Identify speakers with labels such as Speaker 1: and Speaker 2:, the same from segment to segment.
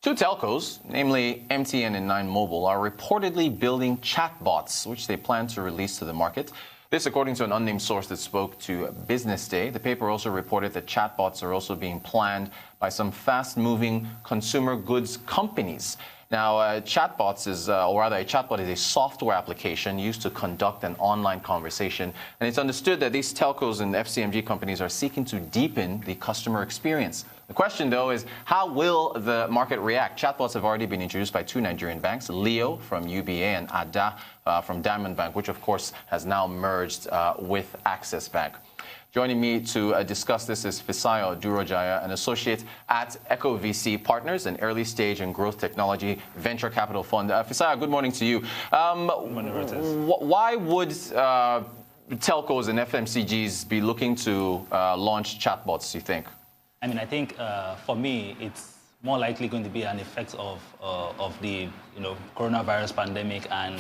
Speaker 1: Two telcos, namely MTN and Nine Mobile, are reportedly building chatbots, which they plan to release to the market. This, according to an unnamed source that spoke to Business Day. The paper also reported that chatbots are also being planned by some fast-moving consumer goods companies. Now, chatbots or rather a chatbot is a software application used to conduct an online conversation. And it's understood that these telcos and FCMG companies are seeking to deepen the customer experience. The question, though, is how will the market react? Chatbots have already been introduced by two Nigerian banks, Leo from UBA and Ada from Diamond Bank, which, of course, has now merged with Access Bank. Joining me to discuss this is Fisayo Durojaye, an associate at EchoVC Partners, an early-stage and growth technology venture capital fund. Fisayo, good morning to you. Why would telcos and FMCGs be looking to launch chatbots, do you think?
Speaker 2: I mean, I think for me, it's more likely going to be an effect of the coronavirus pandemic and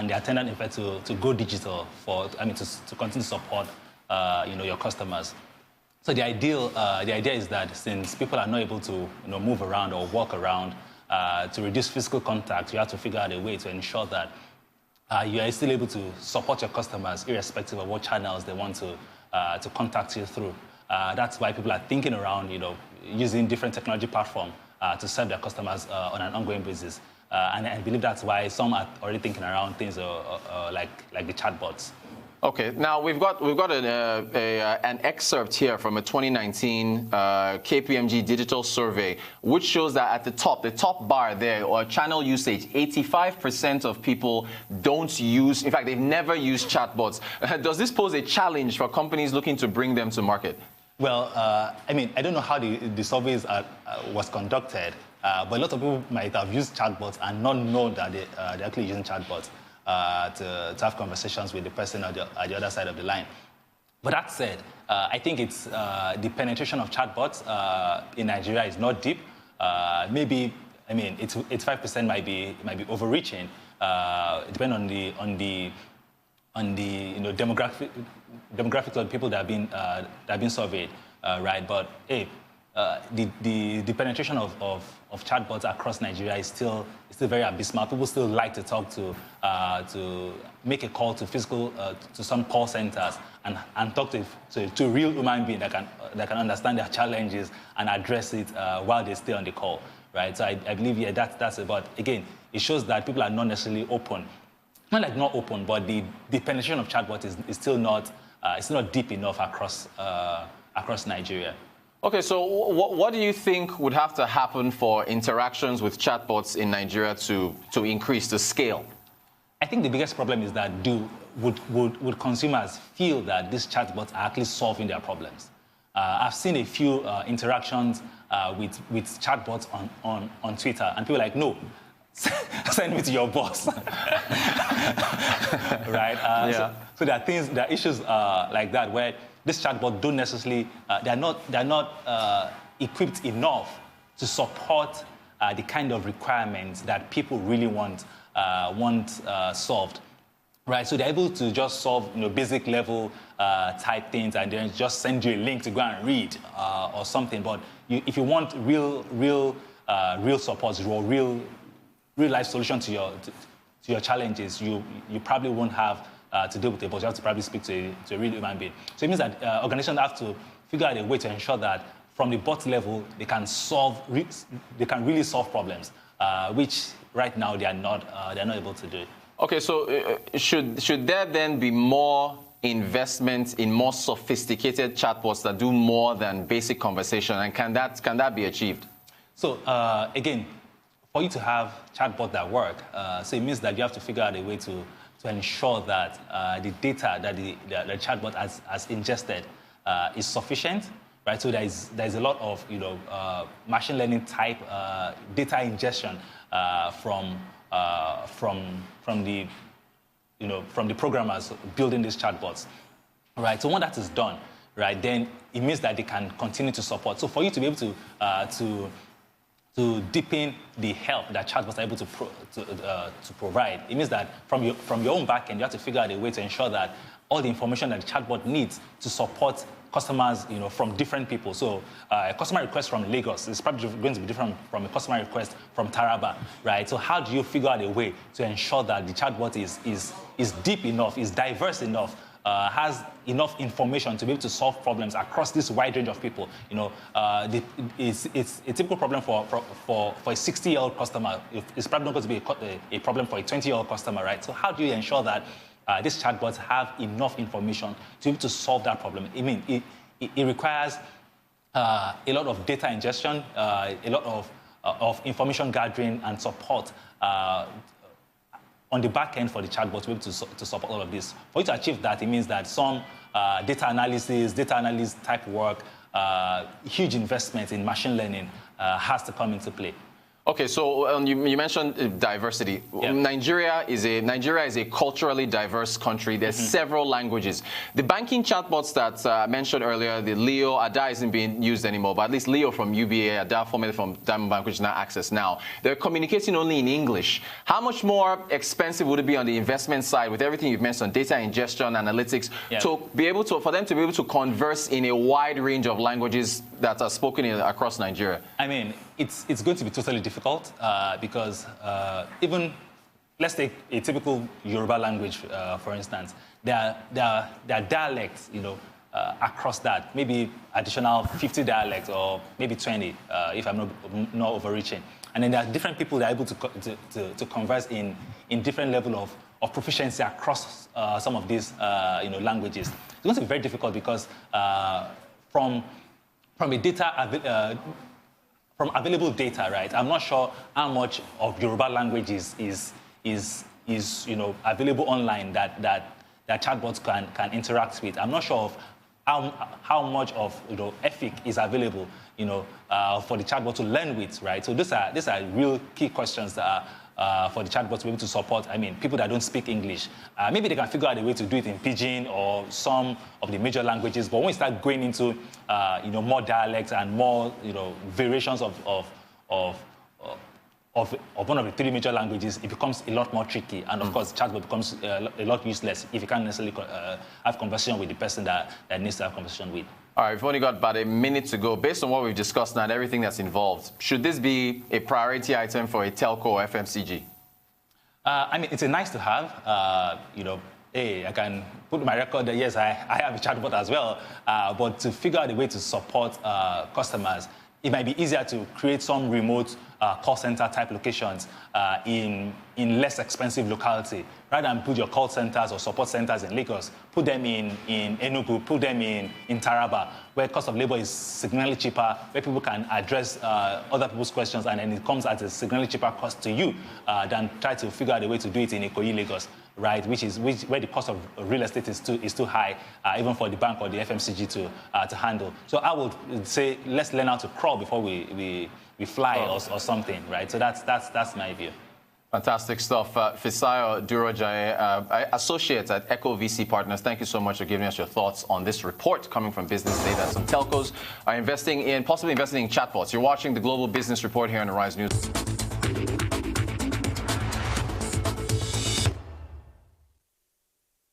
Speaker 2: the attendant effect to go digital to continue to support your customers. So the idea is that since people are not able to move around or walk around to reduce physical contact, you have to figure out a way to ensure that you are still able to support your customers irrespective of what channels they want to contact you through. That's why people are thinking around, using different technology platforms to serve their customers on an ongoing basis. And I believe that's why some are already thinking around things like the chatbots.
Speaker 1: Okay, now we've got an excerpt here from a 2019 KPMG digital survey, which shows that at the top bar there, or channel usage, 85% of people don't use, in fact, they've never used chatbots. Does this pose a challenge for companies looking to bring them to market?
Speaker 2: Well, I mean, I don't know how the surveys was conducted, but a lot of people might have used chatbots and not know that they're actually using chatbots. To have conversations with the person at the other side of the line. But that said, I think it's the penetration of chatbots in Nigeria is not deep. Maybe, I mean, it's 5% might be overreaching, depending on the demographics of the people that have been surveyed, right? But hey, the penetration of chatbots across Nigeria is still very abysmal. People still like to talk to make a call to to some call centers and talk to a real human being that can understand their challenges and address it while they stay on the call, right? So I believe that's it. But again, it shows that people are not necessarily open. Not open, but the penetration of chatbots is still not deep enough across Nigeria.
Speaker 1: Okay, so what do you think would have to happen for interactions with chatbots in Nigeria to increase the scale?
Speaker 2: I think the biggest problem is that would consumers feel that these chatbots are actually solving their problems? I've seen a few interactions with chatbots on Twitter, and people are like, no, send me to your boss, right? So there are issues like that where this chatbot don't necessarily, they're not equipped enough to support the kind of requirements that people really want solved, right? So they're able to just solve basic level type things and then just send you a link to go and read or something. But if you want real support or real life solution to your challenges, you probably won't have to deal with it, but you have to probably speak to a real human being. So it means that organizations have to figure out a way to ensure that from the bot level they can really solve problems, which right now they're not able to do.
Speaker 1: Okay, so should there then be more investment in more sophisticated chatbots that do more than basic conversation, and can that be achieved? So
Speaker 2: again, for you to have chatbots that work, so it means that you have to figure out a way to ensure that the data that the chatbot has ingested is sufficient, right? So there's a lot of machine learning type data ingestion from the programmers building these chatbots, right? So when that is done, right, then it means that they can continue to support. So for you to be able to deepen the help that chatbots are able to provide, it means that from your own backend, you have to figure out a way to ensure that all the information that the chatbot needs to support customers, from different people. So a customer request from Lagos is probably going to be different from a customer request from Taraba, right? So how do you figure out a way to ensure that the chatbot is deep enough, is diverse enough, has enough information to be able to solve problems across this wide range of people? It's a typical problem for a 60-year-old customer. It's probably not going to be a problem for a 20-year-old customer, right? So how do you ensure that these chatbots have enough information to be able to solve that problem? I mean, it requires a lot of data ingestion, a lot of information gathering and support on the back end for the chatbot to be able to support all of this. For you to achieve that, it means that some data analyst type work, huge investment in machine learning has to come into play.
Speaker 1: Okay, so you mentioned diversity.
Speaker 2: Yeah.
Speaker 1: Nigeria is a culturally diverse country. There's several languages. The banking chatbots that I mentioned earlier, the Leo, Ada isn't being used anymore, but at least Leo from UBA, Ada formerly from Diamond Bank, which is now Access Now, they're communicating only in English. How much more expensive would it be on the investment side with everything you've mentioned, data ingestion, analytics, for them to be able to converse in a wide range of languages that are spoken across Nigeria?
Speaker 2: I mean, it's going to be totally difficult because even, let's take a typical Yoruba language, for instance. There are dialects, across that, maybe additional 50 dialects or maybe 20, if I'm not overreaching. And then there are different people that are able to converse in different level of proficiency across some of these languages. It's going to be very difficult because from available data, right? I'm not sure how much of Yoruba language is available online that chatbots can interact with. I'm not sure of how much of ethic is available for the chatbot to learn with, right? So these are real key questions that are for the chatbot to be able to support. I mean, people that don't speak English, maybe they can figure out a way to do it in Pidgin or some of the major languages. But when we start going into more dialects and more variations of one of the three major languages, it becomes a lot more tricky. And of course, chatbot becomes a lot useless if you can't necessarily have conversation with the person that needs to have conversation with.
Speaker 1: All right, we've only got about a minute to go. Based on what we've discussed now and everything that's involved, should this be a priority item for a telco or FMCG?
Speaker 2: I mean, it's a nice to have. Hey, I can put my record that, yes, I have a chatbot as well. But to figure out a way to support customers, it might be easier to create some remote call center type locations in less expensive locality. Rather than put your call centers or support centers in Lagos, put them in Enugu, put them in Taraba, where cost of labor is significantly cheaper, where people can address other people's questions, and then it comes at a significantly cheaper cost to you than try to figure out a way to do it in Ikoyi, Lagos, right? Where the cost of real estate is too high, even for the bank or the FMCG to handle. So I would say let's learn how to crawl before we fly or something, right? So that's my view.
Speaker 1: Fantastic stuff. Fisayo Durojaye, associate at EchoVC Partners, thank you so much for giving us your thoughts on this report coming from Business Day that some telcos are possibly investing in chatbots. You're watching the Global Business Report here on the Rise News.